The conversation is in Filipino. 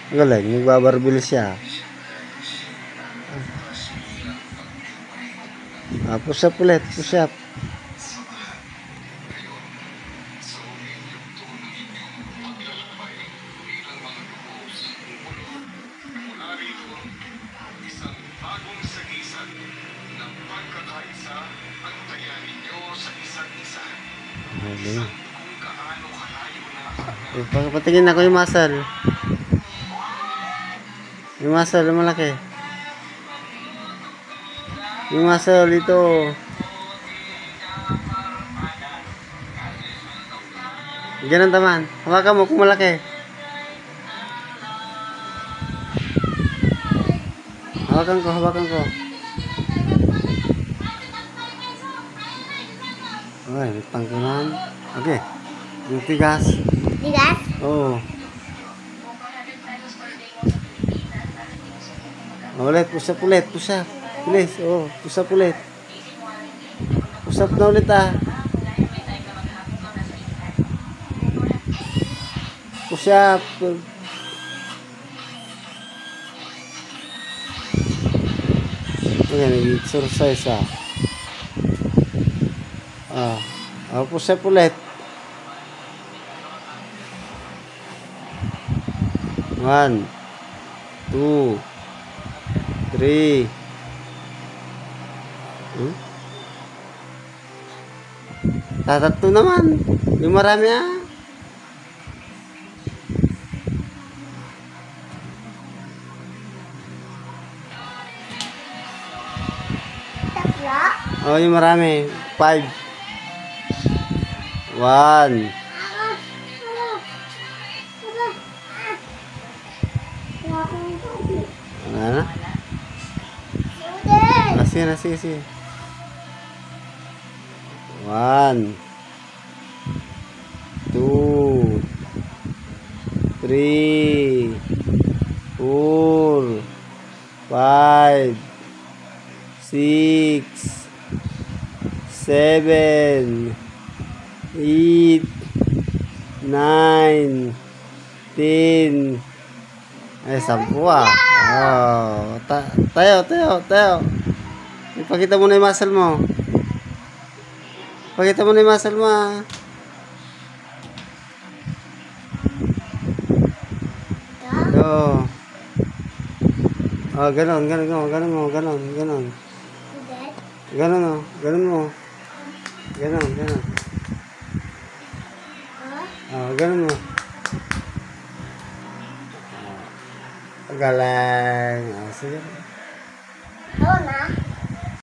Galing, nagbabarbil siya. Push up ulit, push up. Patingin ako yung muscle. Yung muscle, yung malaki. Yung muscle ito. Ganun taman. Hawakan mo kung malaki. Hawakan ko, hawakan ko. Ay, may pangkunan. Okay. Yung tigas. Tigas? Oo. Ulit, push up ulit, push up. Bilis, push up ulit. Push up na ulit Push up. Ayan, nag-exercise push up ulit. 1, 2, 3. Tatatlo naman. Yung marami Tatlo? yung marami. 5. 1. Ano? Sige. 1, 2, 3, 4, 5, 6, 7, 8, 9, 10. Ay, 10 tayo. Ipakita mo na yung muscle mo. Pakita mo na yung muscle mo Ganon mo. Ganon mo. Galing. Sige. Oo na.